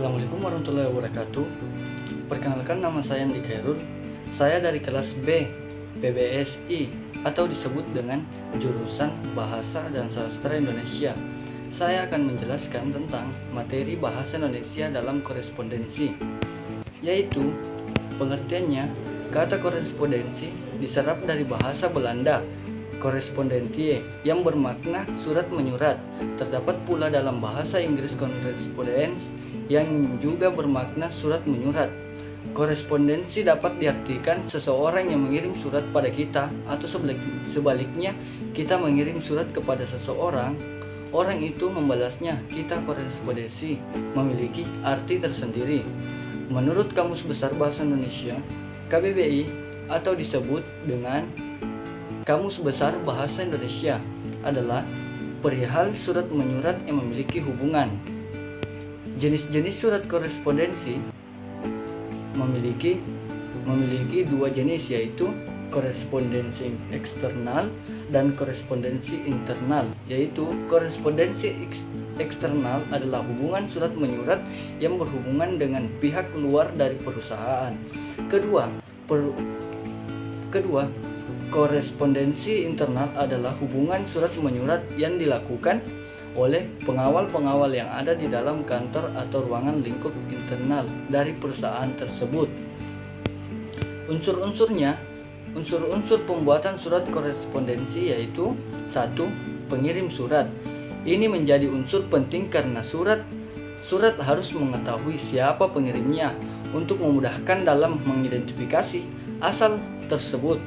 Assalamualaikum warahmatullahi wabarakatuh. Perkenalkan, nama saya Andi Khairul. Saya dari kelas B PBSI atau disebut dengan jurusan Bahasa dan Sastra Indonesia. Saya akan menjelaskan tentang materi bahasa Indonesia dalam korespondensi, yaitu pengertiannya. Kata korespondensi diserap dari bahasa Belanda korespondentie yang bermakna surat menyurat. Terdapat pula dalam bahasa Inggris correspondence yang juga bermakna surat menyurat. Korespondensi dapat diartikan seseorang yang mengirim surat pada kita, atau sebaliknya kita mengirim surat kepada seseorang, orang itu membalasnya. Kita korespondensi memiliki arti tersendiri. Menurut Kamus Besar Bahasa Indonesia KBBI atau disebut dengan Kamus Besar Bahasa Indonesia adalah perihal surat menyurat yang memiliki hubungan. Jenis-jenis surat korespondensi memiliki dua jenis, yaitu korespondensi eksternal dan korespondensi internal. Yaitu korespondensi eksternal adalah hubungan surat menyurat yang berhubungan dengan pihak luar dari perusahaan. Kedua, korespondensi internal adalah hubungan surat menyurat yang dilakukan oleh pengawal-pengawal yang ada di dalam kantor atau ruangan lingkup internal dari perusahaan tersebut. Unsur pembuatan surat korespondensi yaitu 1. Pengirim surat. Ini menjadi unsur penting karena surat harus mengetahui siapa pengirimnya untuk memudahkan dalam mengidentifikasi asal tersebut.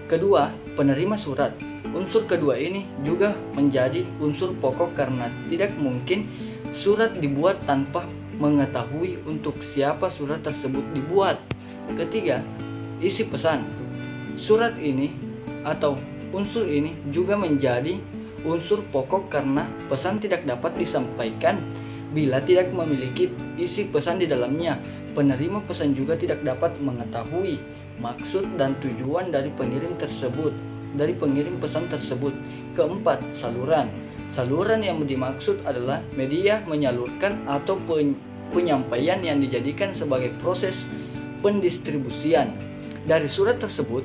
Kedua, penerima surat. Unsur kedua ini juga menjadi unsur pokok karena tidak mungkin surat dibuat tanpa mengetahui untuk siapa surat tersebut dibuat. Ketiga, isi pesan. Surat ini atau unsur ini juga menjadi unsur pokok karena pesan tidak dapat disampaikan bila tidak memiliki isi pesan di dalamnya. Penerima pesan juga tidak dapat mengetahui maksud dan tujuan dari pengirim pesan tersebut. Keempat, saluran. Saluran yang dimaksud adalah media menyalurkan atau penyampaian yang dijadikan sebagai proses pendistribusian dari surat tersebut.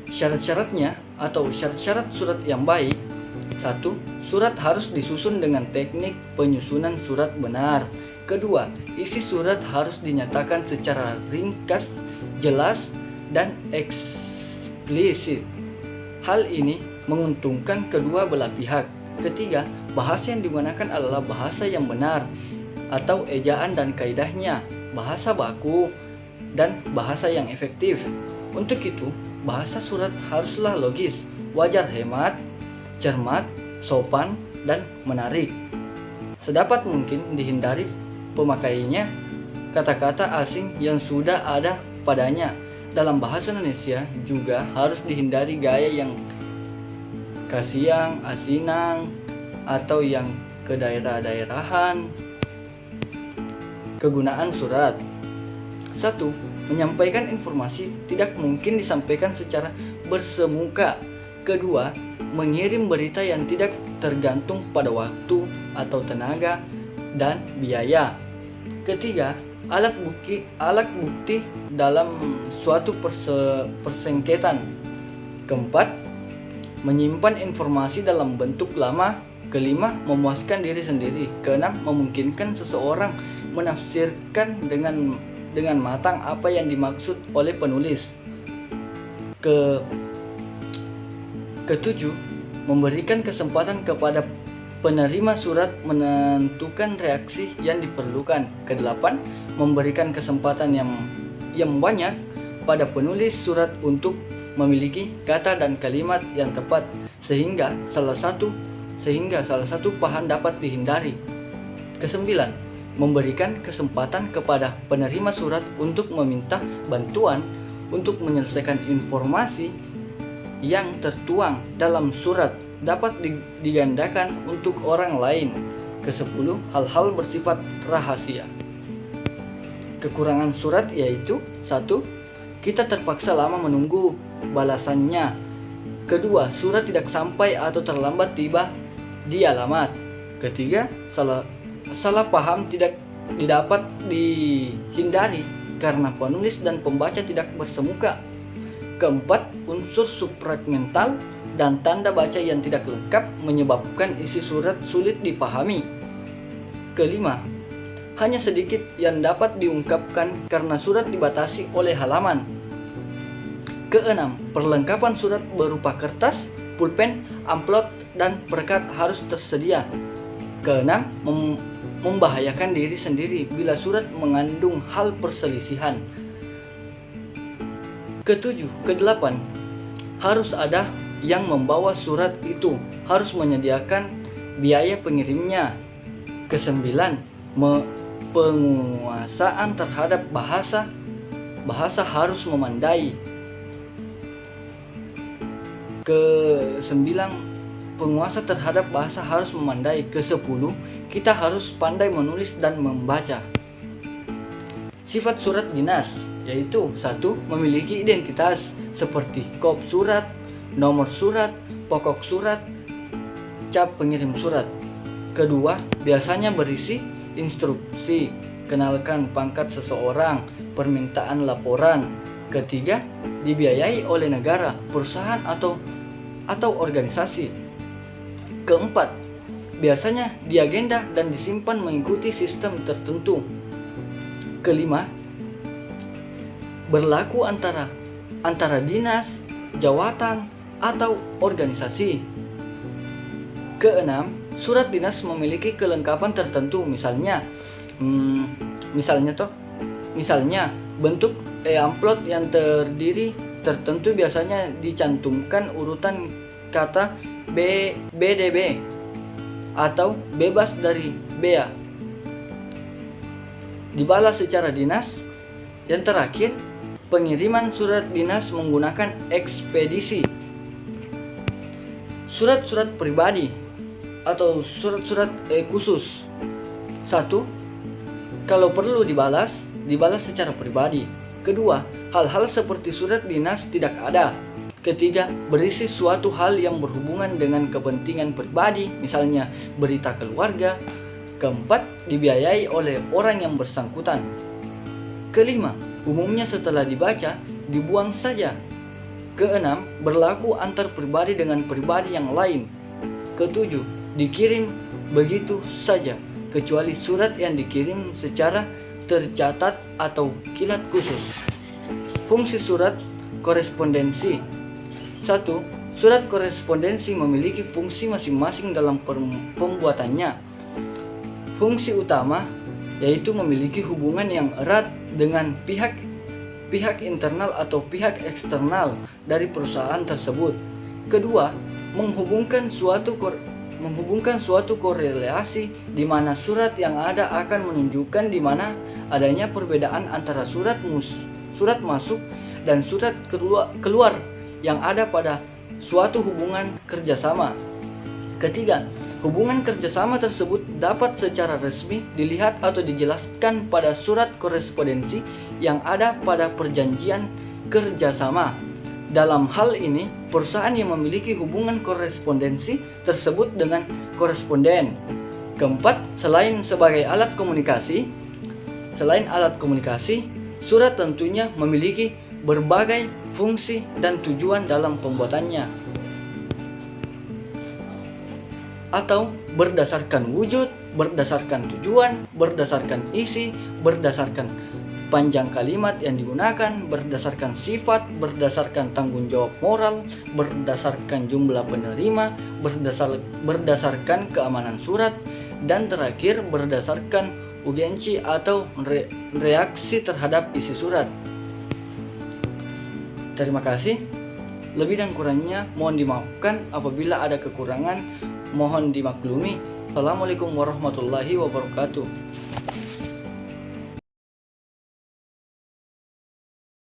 Syarat-syaratnya atau syarat-syarat surat yang baik. 1. Surat harus disusun dengan teknik penyusunan surat benar. Kedua, isi surat harus dinyatakan secara ringkas, jelas, dan eksplisit. Hal ini menguntungkan kedua belah pihak. Ketiga, bahasa yang digunakan adalah bahasa yang benar atau ejaan dan kaidahnya, bahasa baku, dan bahasa yang efektif. Untuk itu, bahasa surat haruslah logis, wajar, hemat, cermat, sopan, dan menarik. Sedapat mungkin dihindari pemakaiannya kata-kata asing yang sudah ada padanya. Dalam bahasa Indonesia juga harus dihindari gaya yang kasiang, asinang, atau yang kedaerah-daerahan. Kegunaan surat. 1. Menyampaikan informasi tidak mungkin disampaikan secara bersemuka. Kedua, mengirim berita yang tidak tergantung pada waktu atau tenaga dan biaya. Ketiga, alat bukti dalam suatu persengketaan. Keempat, menyimpan informasi dalam bentuk lama. Kelima, memuaskan diri sendiri. Keenam, memungkinkan seseorang menafsirkan dengan matang apa yang dimaksud oleh penulis. Ketujuh, memberikan kesempatan kepada penerima surat menentukan reaksi yang diperlukan. Kedelapan, memberikan kesempatan yang banyak pada penulis surat untuk memiliki kata dan kalimat yang tepat sehingga salah satu paham dapat dihindari. Kesembilan, memberikan kesempatan kepada penerima surat untuk meminta bantuan untuk menyelesaikan informasi yang tertuang dalam surat dapat digandakan untuk orang lain. Ke-10, hal-hal bersifat rahasia. Kekurangan surat yaitu 1. Kita terpaksa lama menunggu balasannya. Kedua, surat tidak sampai atau terlambat tiba di alamat. Ketiga, salah paham tidak didapat dihindari karena penulis dan pembaca tidak bersemuka. Keempat, unsur supramental dan tanda baca yang tidak lengkap menyebabkan isi surat sulit dipahami. Kelima, hanya sedikit yang dapat diungkapkan karena surat dibatasi oleh halaman. Keenam, perlengkapan surat berupa kertas, pulpen, amplop, dan perekat harus tersedia. Keenam, membahayakan diri sendiri bila surat mengandung hal perselisihan. Kedelapan, harus ada yang membawa surat itu, harus menyediakan biaya pengirimnya. Kesembilan, penguasaan terhadap bahasa harus memandai. Kesembilan, penguasa terhadap bahasa harus memandai. Kesepuluh, kita harus pandai menulis dan membaca. Sifat surat dinas yaitu 1. Memiliki identitas seperti kop surat, nomor surat, pokok surat, cap pengirim surat. Kedua, biasanya berisi instruksi, kenalkan pangkat seseorang, permintaan laporan. Ketiga, dibiayai oleh negara, perusahaan atau organisasi. Keempat, biasanya diagenda dan disimpan mengikuti sistem tertentu. Kelima, berlaku antara dinas, jawatan, atau organisasi. Keenam, surat dinas memiliki kelengkapan tertentu, misalnya bentuk amplop yang terdiri tertentu biasanya dicantumkan urutan kata BDB atau bebas dari bea. Dibalas secara dinas. Yang terakhir, pengiriman surat dinas menggunakan ekspedisi. Surat-surat pribadi atau surat-surat khusus. 1. Kalau perlu dibalas secara pribadi. Kedua, hal-hal seperti surat dinas tidak ada. Ketiga, berisi suatu hal yang berhubungan dengan kepentingan pribadi, misalnya berita keluarga. Keempat, dibiayai oleh orang yang bersangkutan. Kelima, umumnya setelah dibaca, dibuang saja. Keenam, berlaku antar pribadi dengan pribadi yang lain. Ketujuh, dikirim begitu saja, kecuali surat yang dikirim secara tercatat atau kilat khusus. Fungsi surat korespondensi. 1. Surat korespondensi memiliki fungsi masing-masing dalam pembuatannya. Fungsi utama yaitu memiliki hubungan yang erat dengan pihak internal atau pihak eksternal dari perusahaan tersebut. Kedua, menghubungkan suatu korelasi di mana surat yang ada akan menunjukkan di mana adanya perbedaan antara surat masuk dan surat keluar yang ada pada suatu hubungan kerjasama. Ketiga, hubungan kerjasama tersebut dapat secara resmi dilihat atau dijelaskan pada surat korespondensi yang ada pada perjanjian kerjasama. Dalam hal ini, perusahaan yang memiliki hubungan korespondensi tersebut dengan koresponden. Keempat, selain alat komunikasi, surat tentunya memiliki berbagai fungsi dan tujuan dalam pembuatannya. Atau berdasarkan wujud, berdasarkan tujuan, berdasarkan isi, berdasarkan panjang kalimat yang digunakan, berdasarkan sifat, berdasarkan tanggung jawab moral, berdasarkan jumlah penerima, berdasarkan keamanan surat, dan terakhir berdasarkan urgensi atau reaksi terhadap isi surat. Terima kasih. Lebih dan kurangnya mohon dimaafkan. Apabila ada kekurangan mohon dimaklumi. Assalamualaikum warahmatullahi wabarakatuh.